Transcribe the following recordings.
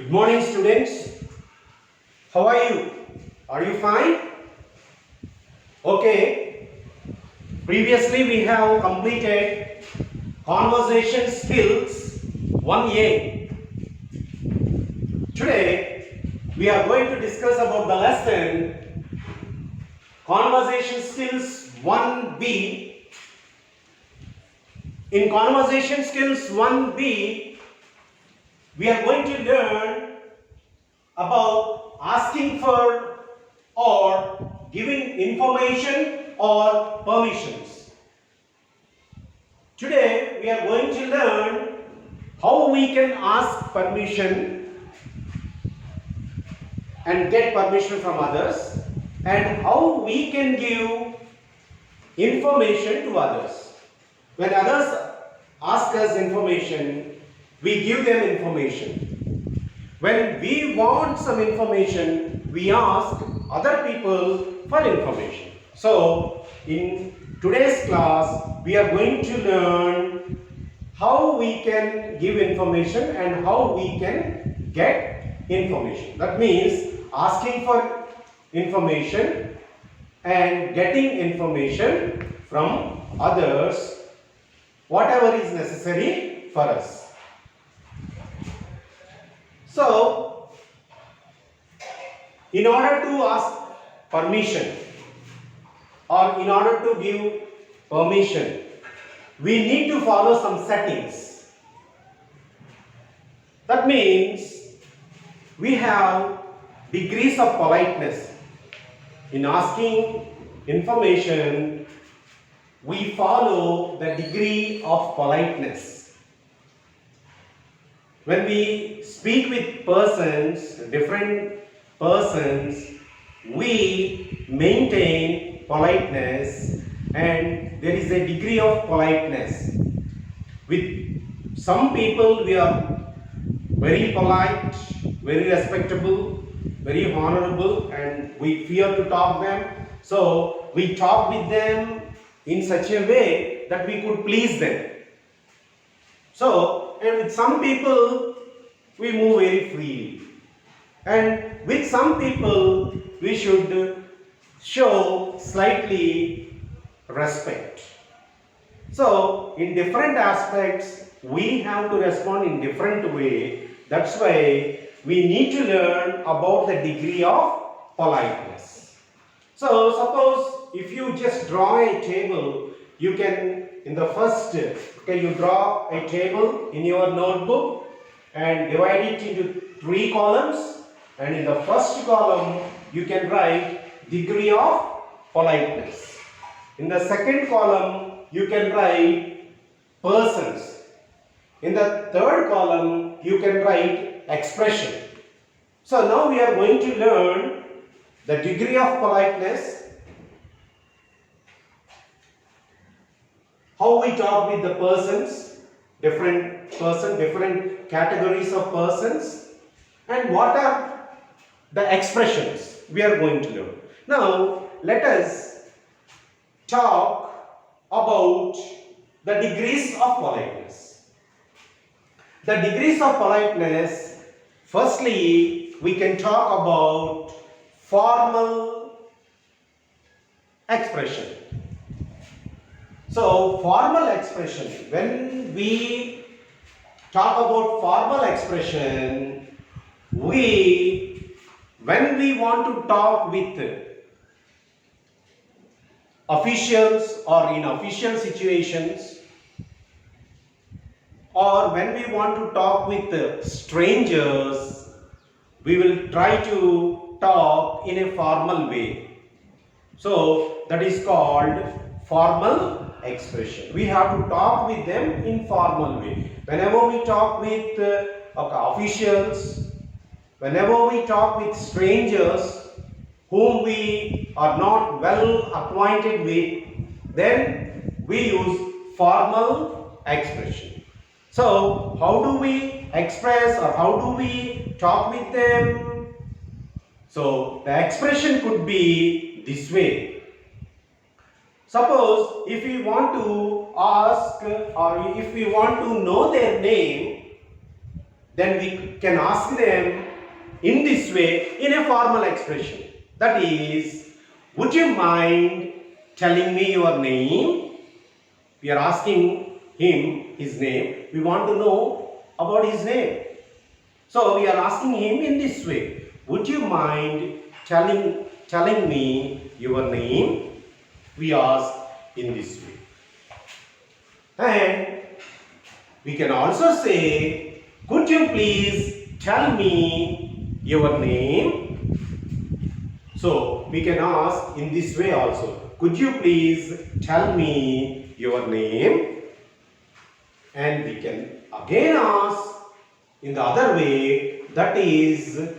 Good morning, students. How are you? Are you fine? Okay. Previously we have completed conversation skills 1A. Today we are going to discuss about the lesson conversation skills 1B. In conversation skills 1B, we are going to learn about asking for or giving information or permissions. Today we are going to learn how we can ask permission and get permission from others, and how we can give information to others. When others ask us information, we give them information. When we want some information, we ask other people for information. So, in today's class, we are going to learn how we can give information and how we can get information. That means asking for information and getting information from others, whatever is necessary for us. So, in order to ask permission or in order to give permission, we need to follow some settings. That means we have degrees of politeness. In asking information, we follow the degree of politeness. When we speak with persons, different persons, we maintain politeness, and there is a degree of politeness. With some people we are very polite, very respectable, very honorable, and we fear to talk them. So we talk with them in such a way that we could please them. So, and with some people we move very freely, and with some people we should show slightly respect. So, in different aspects we have to respond in different way. That's why we need to learn about the degree of politeness. So, suppose if you just draw a table, you can, in the first, you draw a table in your notebook and divide it into 3 columns, and in the first column you can write degree of politeness. In the second column you can write persons. In the third column you can write expression. So now we are going to learn the degree of politeness, how we talk with the persons, different categories of persons, and what are the expressions we are going to learn. Now let us talk about the degrees of politeness. The degrees of politeness, firstly we can talk about formal expression. So, formal expression, when we talk about formal expression, when we want to talk with officials or in official situations, or when we want to talk with strangers, we will try to talk in a formal way. So, that is called formal expression. We have to talk with them in formal way. Whenever we talk with officials, whenever we talk with strangers whom we are not well acquainted with, then we use formal expression. So, how do we express or how do we talk with them? So, the expression could be this way. Suppose if we want to ask or if we want to know their name, then we can ask them in this way in a formal expression. That is, would you mind telling me your name? We are asking him his name. We want to know about his name. So we are asking him in this way. Would you mind telling me your name? We ask in this way. And we can also say, could you please tell me your name? So we can ask in this way also. Could you please tell me your name? And we can again ask in the other way, that is,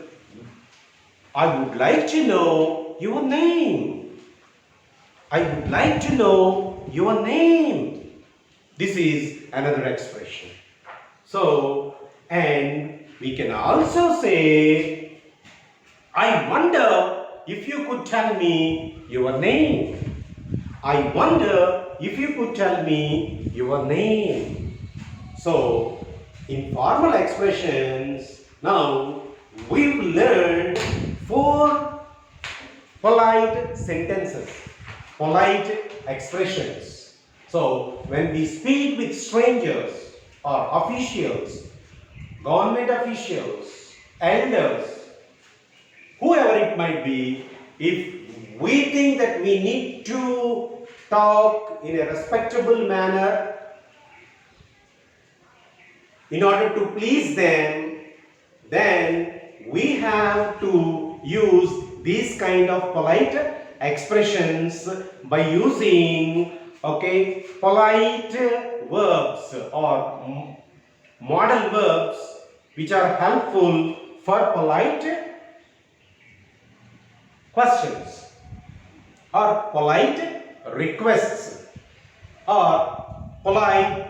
I would like to know your name. I would like to know your name. This is another expression. So, and we can also say, I wonder if you could tell me your name. I wonder if you could tell me your name. So, informal expressions, now we've learned 4 polite sentences, polite expressions. So, when we speak with strangers or officials, government officials, elders, whoever it might be, if we think that we need to talk in a respectable manner in order to please them, then we have to use these kind of polite expressions by using polite verbs or modal verbs which are helpful for polite questions or polite requests or polite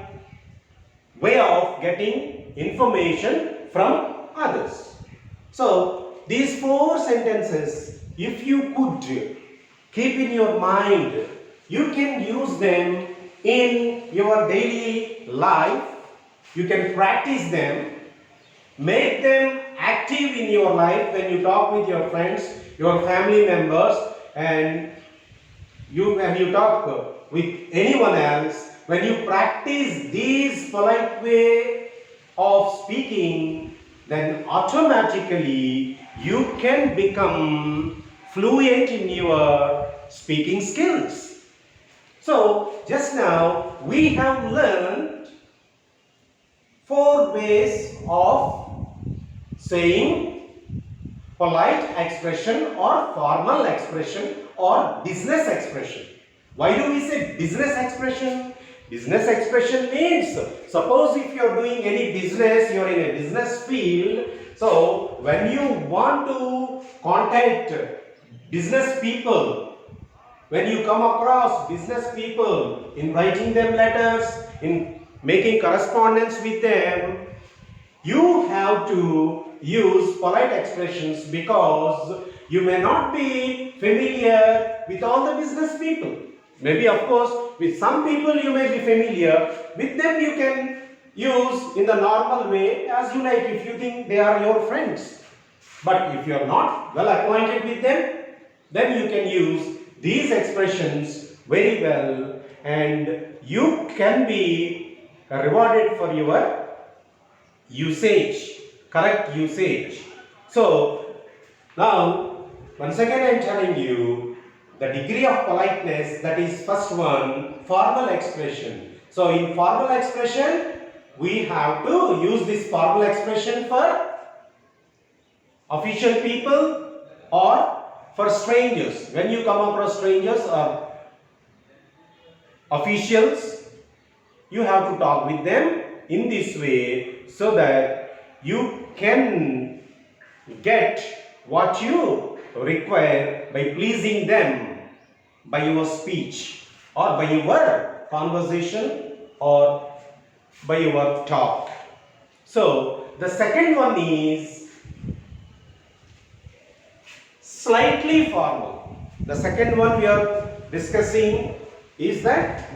way of getting information from others. So these 4 sentences, if you could keep in your mind, you can use them in your daily life. You can practice them, make them active in your life when you talk with your friends, your family members, and when you talk with anyone else. When you practice these polite way of speaking, then automatically you can become fluent in your speaking skills. So just now we have learned 4 ways of saying polite expression or formal expression or business expression. Why do we say business expression? Business expression means, suppose if you are doing any business, you are in a business field, so when you want to contact business people, when you come across business people, in writing them letters, in making correspondence with them, you have to use polite expressions because you may not be familiar with all the business people. Maybe, of course, with some people you may be familiar. With them you can use in the normal way as you like if you think they are your friends. But if you are not well acquainted with them, then you can use these expressions very well and you can be rewarded for your usage, correct usage. So, now once again I am telling you the degree of politeness, that is first one, formal expression. So in formal expression, we have to use this formal expression for official people or for strangers. When you come across strangers or officials, you have to talk with them in this way so that you can get what you require by pleasing them by your speech or by your conversation or by your talk. So the second one is slightly formal. The second one we are discussing is that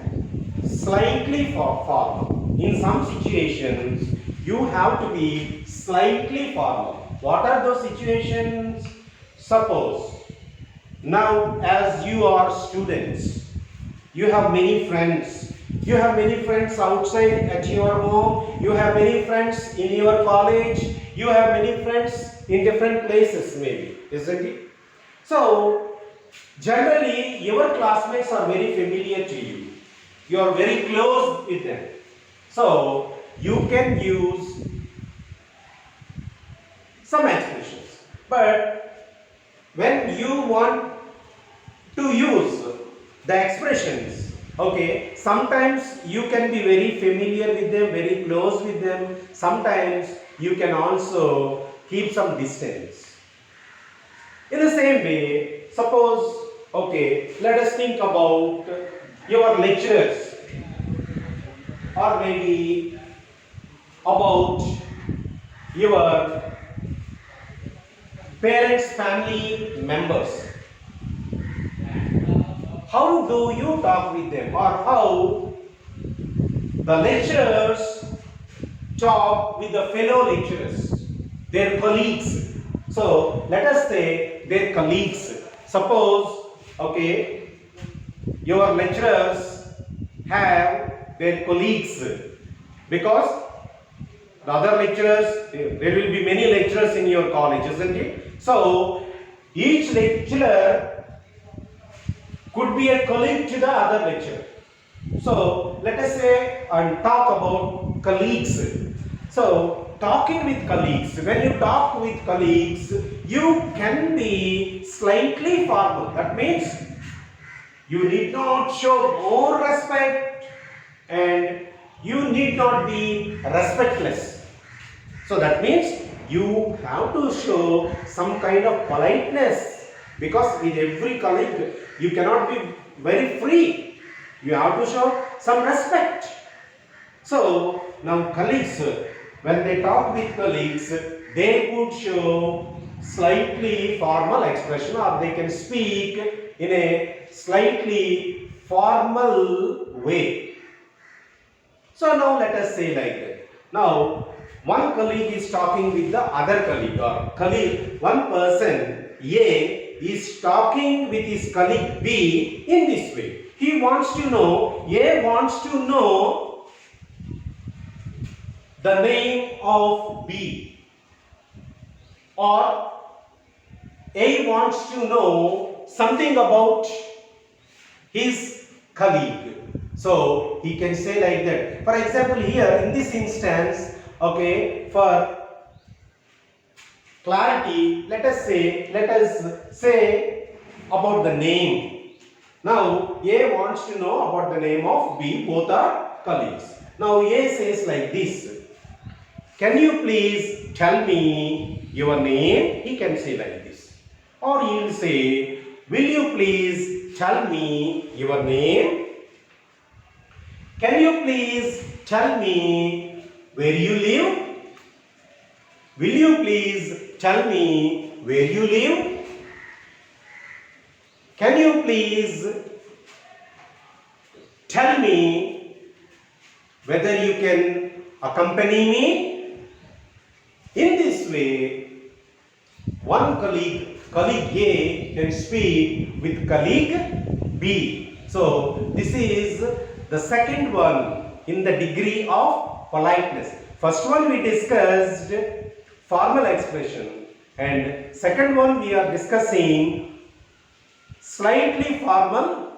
slightly formal. In some situations you have to be slightly formal. What are those situations? Suppose now as you are students, you have many friends. You have many friends outside at your home. You have many friends in your college. You have many friends in different places maybe, isn't it? So, generally your classmates are very familiar to you. You are very close with them. So, you can use some expressions. But when you want to use the expressions, okay, sometimes you can be very familiar with them, very close with them. Sometimes you can also keep some distance. In the same way, suppose, okay, let us think about your lecturers, or maybe about your parents, family members. How do you talk with them, or how the lecturers talk with the fellow lecturers, their colleagues? So let us say their colleagues. Suppose, okay, your lecturers have their colleagues, because the other lecturers, there will be many lecturers in your college, isn't it? So each lecturer could be a colleague to the other lecturer. So let us say and talk about colleagues. So talking with colleagues, when you talk with colleagues, you can be slightly formal. That means you need not show more respect and you need not be respectless. So that means you have to show some kind of politeness, because with every colleague you cannot be very free. You have to show some respect. So now colleagues, when they talk with colleagues, they could show slightly formal expression, or they can speak in a slightly formal way. So now let us say like that. Now one colleague is talking with the other colleague, or colleague, one person A is talking with his colleague B in this way. He wants to know, A wants to know the name of B, or A wants to know something about his colleague. So he can say like that. For example, here in this instance, okay, for clarity, let us say about the name. Now A wants to know about the name of B. Both are colleagues. Now A says like this: can you please tell me your name? He can say like this. Or he will say, will you please tell me your name? Can you please tell me where you live? Will you please tell me where you live? Can you please tell me whether you can accompany me? In this way, one colleague A can speak with colleague B. So this is the second one in the degree of politeness. First one we discussed formal expression, and second one we are discussing slightly formal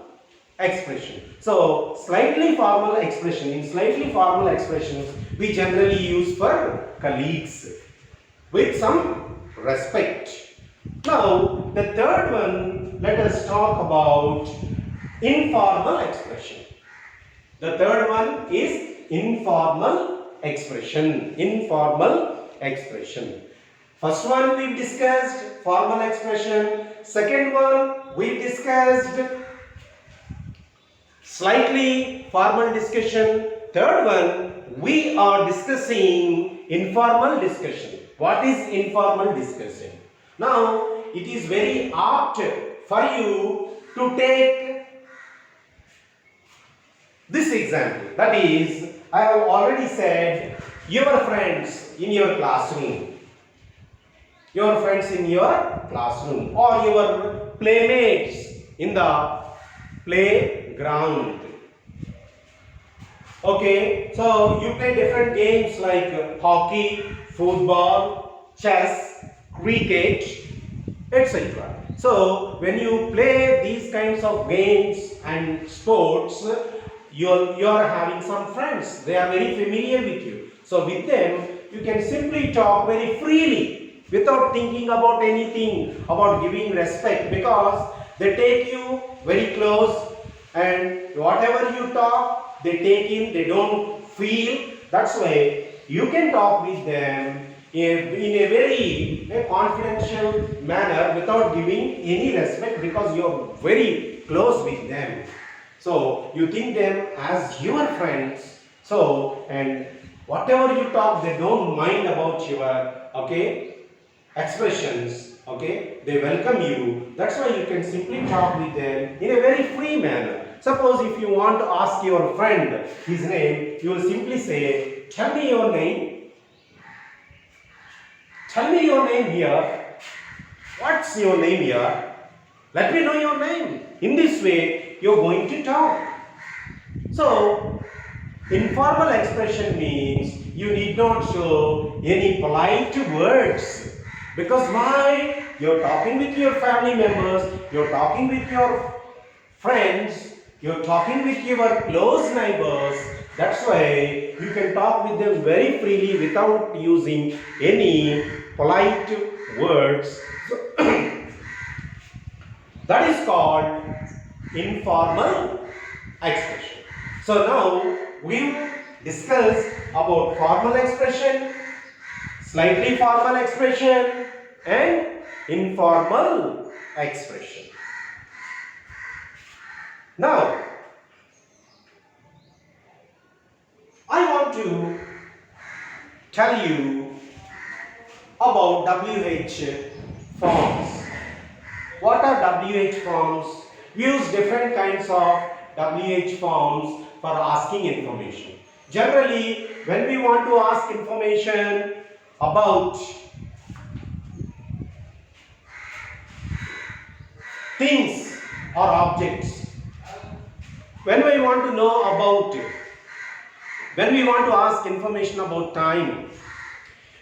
expression. So slightly formal expression, in slightly formal expressions we generally use for colleagues with some respect. Now the third one, let us talk about informal expression. The third one is informal expression. Informal expression. First one we discussed formal expression. Second one we discussed slightly formal discussion. Third one we are discussing informal discussion. What is informal discussion? Now it is very apt for you to take this example. That is, I have already said your friends in your classroom, your friends in your classroom, or your playmates in the playground. Okay, so you play different games like hockey, football, chess, cricket, etc. So when you play these kinds of games and sports, you're having some friends. They are very familiar with you. So with them, you can simply talk very freely without thinking about anything, about giving respect, because they take you very close, and whatever you talk, they take in, they don't feel. That's why you can talk with them in a very confidential manner without giving any respect, because you're very close with them. So you think them as your friends. So, and whatever you talk, they don't mind about your expressions. They welcome you. That's why you can simply talk with them in a very free manner. Suppose if you want to ask your friend his name, you will simply say, "Tell me your name. Tell me your name here. What's your name here? Let me know your name." In this way, you're going to talk. So, informal expression means you need not show any polite words. Because why? You're talking with your family members, you're talking with your friends, you're talking with your close neighbors. That's why you can talk with them very freely without using any polite words. That is called informal expression. So now we've discussed about formal expression, slightly formal expression, and informal expression. Now, I want to tell you about WH forms. What are WH forms? We use different kinds of WH forms for asking information. Generally, when we want to ask information about things or objects, when we want to know about, when we want to ask information about time,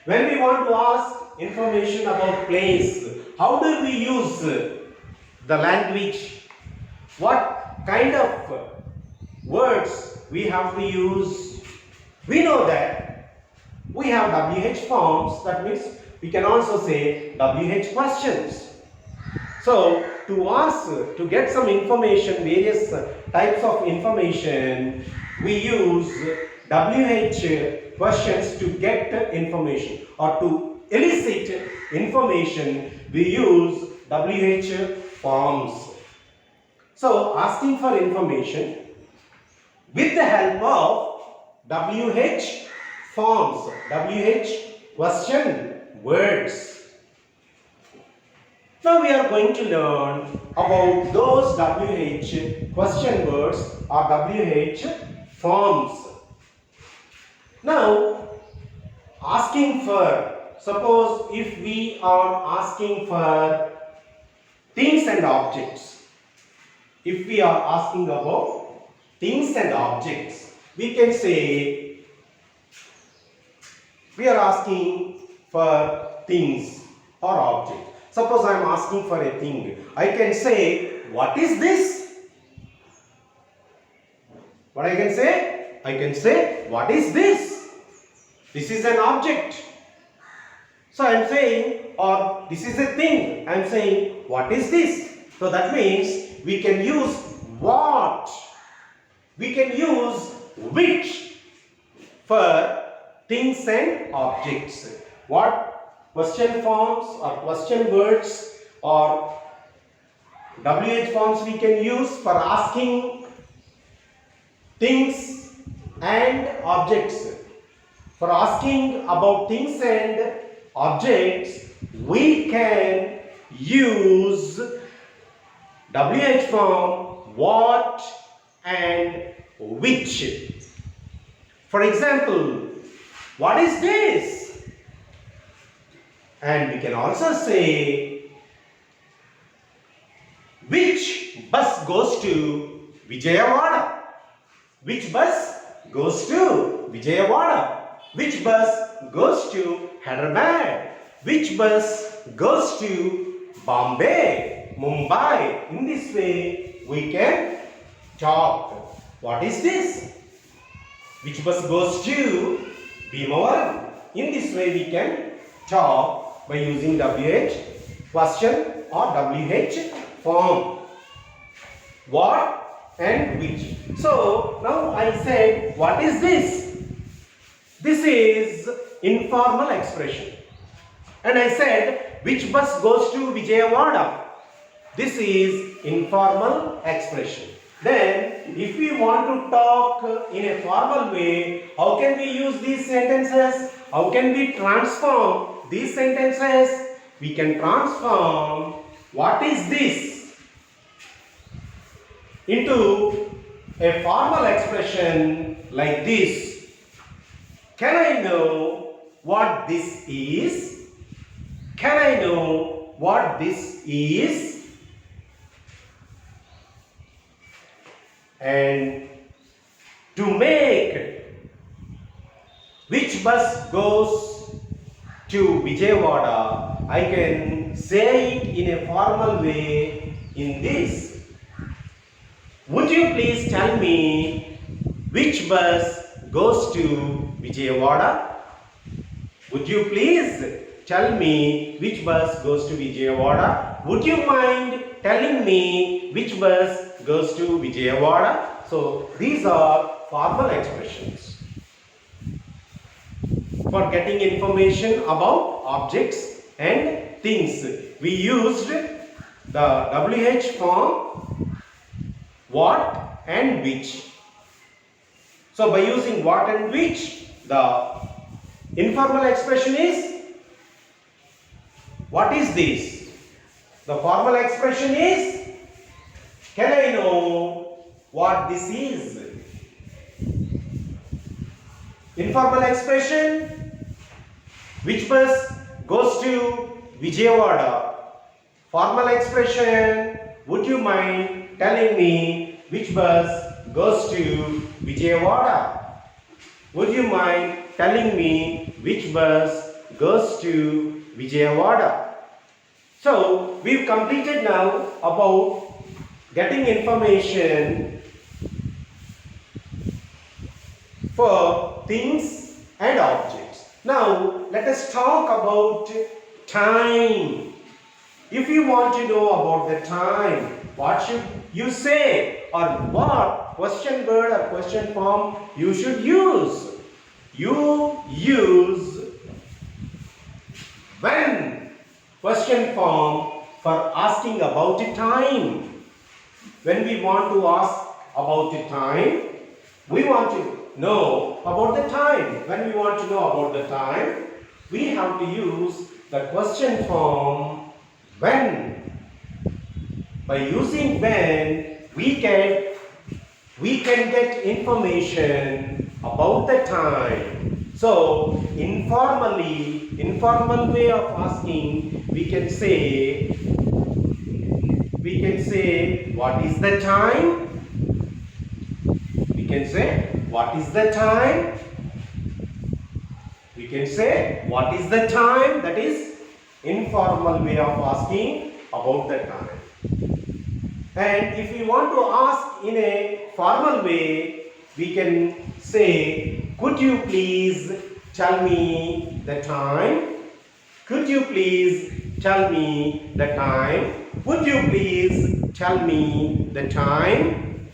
when we want to ask information about place, how do we use the language? What kind of words we have to use? We know that we have WH forms, that means we can also say WH questions. So to ask, to get some information, various types of information, we use WH questions to get information, or to elicit information, we use WH forms. So asking for information with the help of WH forms, WH question words. Now we are going to learn about those WH question words or WH forms. Now, asking for, suppose if we are asking for things and objects, if we are asking about things and objects, we can say we are asking for things or objects. Suppose I am asking for a thing. I can say, what is this? What I can say? I can say, what is this? This is an object. So I am saying, or this is a thing. I am saying, what is this? So that means we can use what. We can use which for things and objects. What question forms or question words or WH forms we can use for asking things and objects. For asking about things and objects, we can use WH form what and which. For example, What is this? And we can also say, which bus goes to Vijayawada? Which bus goes to Vijayawada? Which bus goes to Hyderabad? Which bus goes to Bombay, Mumbai? In this way, we can talk. What is this? Which bus goes to Bhimavaram? In this way, we can talk by using WH question or WH form. What and which. So now I said, what is this? This is informal expression. And I said, which bus goes to Vijayawada? This is informal expression. Then, if we want to talk in a formal way, how can we use these sentences? How can we transform these sentences? We can transform what is this into a formal expression like this. Can I know what this is? Can I know what this is? And to make which bus goes to Vijayawada, I can say it in a formal way in this. Would you please tell me which bus goes to Vijayawada? Would you please tell me which bus goes to Vijayawada? Would you mind telling me which bus goes to Vijayawada? So these are formal expressions for getting information about objects and things. We used the WH form, what and which. So by using what and which, the informal expression is, what is this? The formal expression is, can I know what this is? Informal expression, which bus goes to Vijayawada? Formal expression, would you mind telling me which bus goes to Vijayawada? Would you mind telling me which bus goes to Vijayawada? So, we've completed now about getting information for things and objects. Now, let us talk about time. If you want to know about the time, what should you say, or what question word or question form you should use? You use when question form for asking about the time. When we want to ask about the time, we want to know about the time. When we want to know about the time, we have to use the question form when. By using when, we can get information about the time. So, informal way of asking, we can say, what is the time? We can say, what is the time? We can say, what is the time? That is informal way of asking about the time. And if we want to ask in a formal way, we can say, could you please tell me the time? Could you please tell me the time? Would you please tell me the time?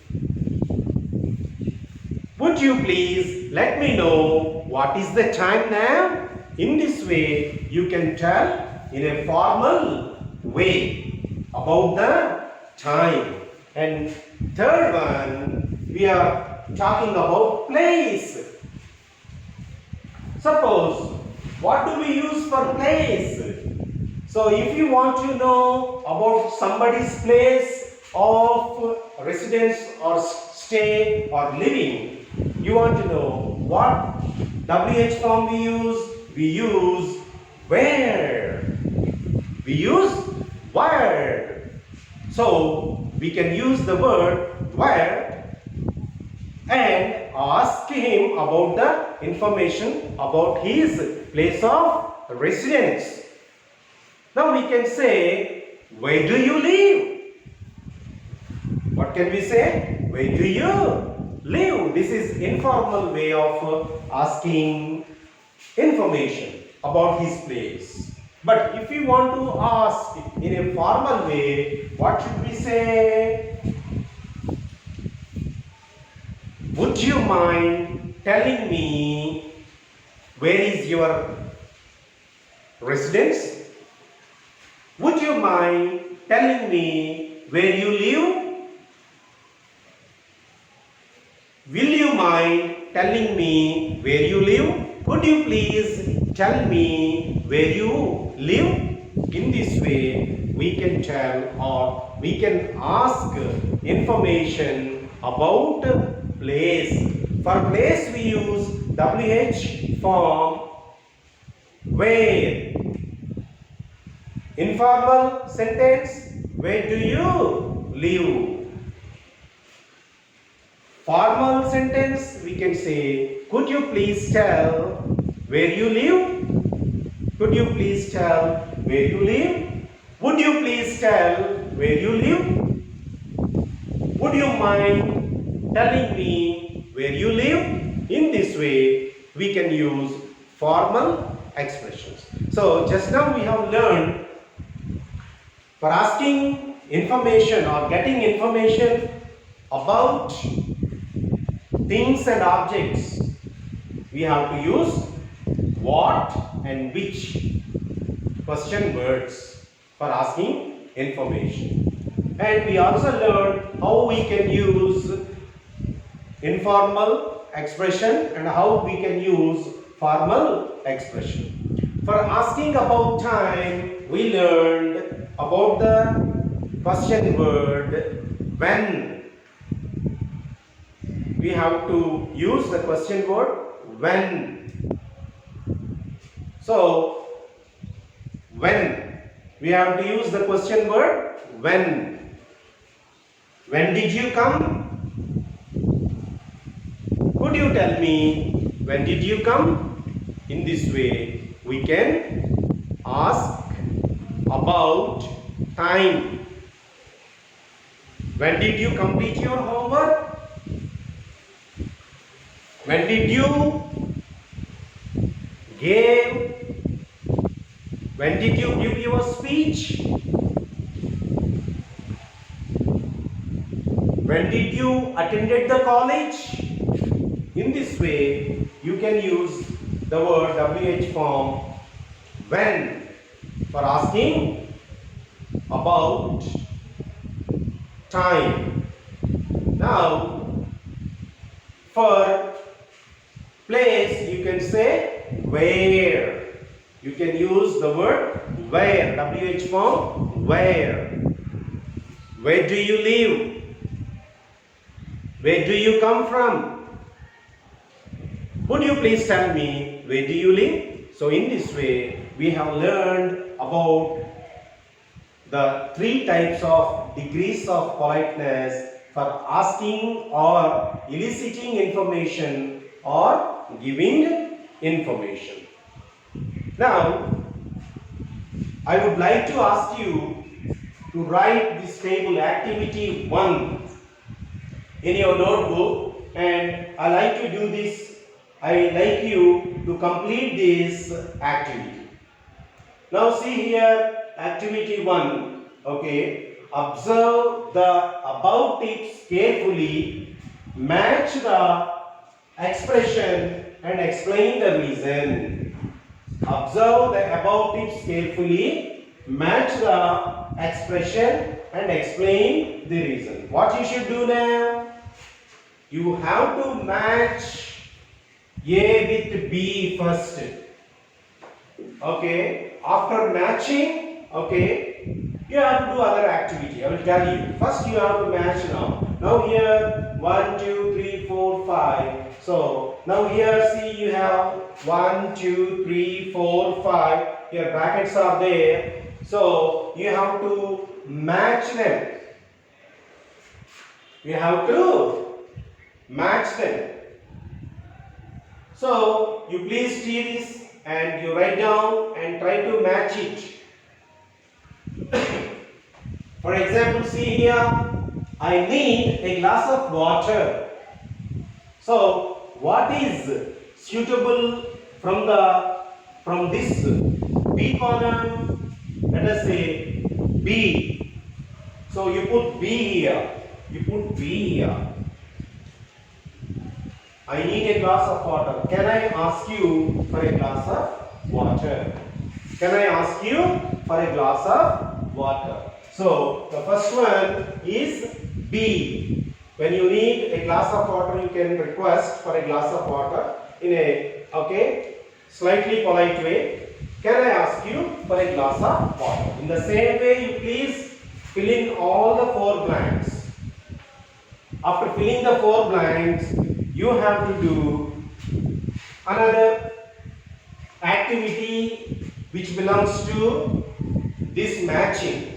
Would you please let me know what is the time now? In this way, you can tell in a formal way about the time. And third one, we are talking about place. Suppose, what do we use for place? So if you want to know about somebody's place of residence or stay or living, you want to know what WH form we use where. We use where. So we can use the word where and ask him about the information about his place of residence. Now we can say, where do you live? What can we say? Where do you live? This is informal way of asking information about his place. But if we want to ask in a formal way, what should we say? Would you mind telling me where is your residence? Would you mind telling me where you live? Will you mind telling me where you live? Could you please tell me where you live? In this way, we can tell or we can ask information about place. For place, we use WH form where. Informal sentence, where do you live? Formal sentence, we can say, could you please tell where you live? Could you please tell where you live? Would you please tell where you live? Would you mind telling me where you live? In this way, we can use formal expressions. So, just now we have learned for asking information or getting information about things and objects, we have to use what and which question words for asking information. And we also learned how we can use informal expression and how we can use formal expression. For asking about time, we learned about the question word when. We have to use the question word when. So, when. We have to use the question word when. When did you come? Could you tell me when did you come? In this way, we can ask about time. When did you complete your homework? When did you when did you give your speech? When did you attended the college? In this way, you can use the word WH form when for asking about time. Now, for place, you can say where. You can use the word where, WH form where. Where do you live? Where do you come from? Would you please tell me where do you live? So in this way, we have learned about the 3 types of degrees of politeness for asking or eliciting information or giving information. Now, I would like to ask you to write this table activity 1 in your notebook, and I like to do this. I like you to complete this activity. Now see here, activity 1. Okay, observe the above tips carefully, match the expression and explain the reason. Observe the above tips carefully, match the expression and explain the reason. What you should do now? You have to match A with B first. Okay, after matching, okay, you have to do other activity. I will tell you. First you have to match now. Now here 1, 2, 3, 4, 5. So now here see you have 1, 2, 3, 4, 5. Here brackets are there. So you have to match them. You have to match them. So you please see this and you write down and try to match it. For example, see here, I need a glass of water. So what is suitable from this B column? Let us say B. So you put B here. You put B here. I need a glass of water. Can I ask you for a glass of water? Can I ask you for a glass of water? So the first one is B. When you need a glass of water, you can request for a glass of water in a slightly polite way. Can I ask you for a glass of water? In the same way, you please fill in all the 4 blanks. After filling the 4 blanks, you have to do another activity which belongs to this matching.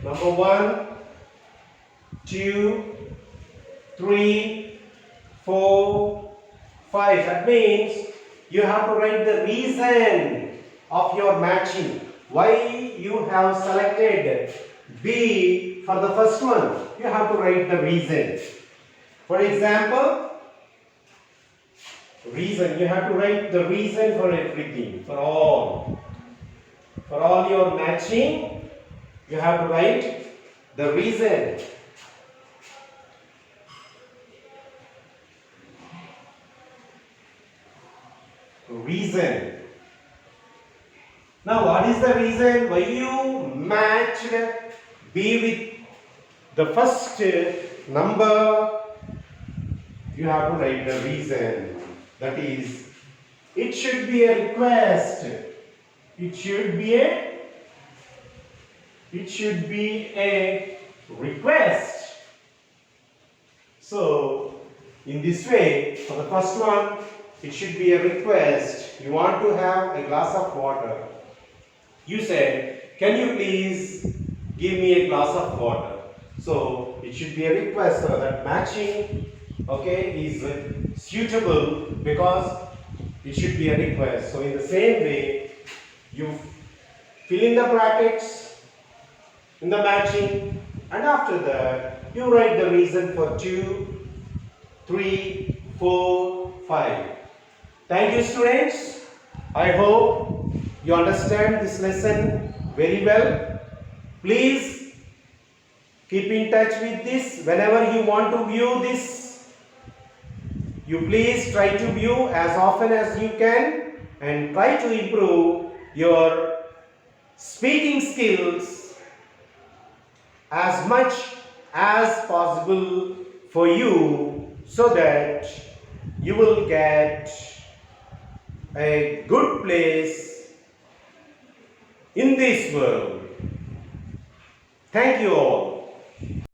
Number 1, 2, 3, 4, 5. That means you have to write the reason of your matching. Why you have selected B for the first one. You have to write the reason. For example, reason. You have to write the reason for everything, for all. For all your matching, you have to write the reason. Reason. Now, what is the reason why you matched B with the first number? You have to write the reason. That is, it should be a request. It should be a request. So, in this way, for the first one, it should be a request. You want to have a glass of water. You said, can you please give me a glass of water? So, it should be a request. So that matching, is suitable because it should be a request. So, in the same way, you fill in the brackets in the matching, and after that you write the reason for 2, 3, 4, 5. Thank you, students. I hope you understand this lesson very well. Please keep in touch with this. Whenever you want to view this, you please try to view as often as you can and try to improve your speaking skills as much as possible for you, so that you will get a good place in this world. Thank you all.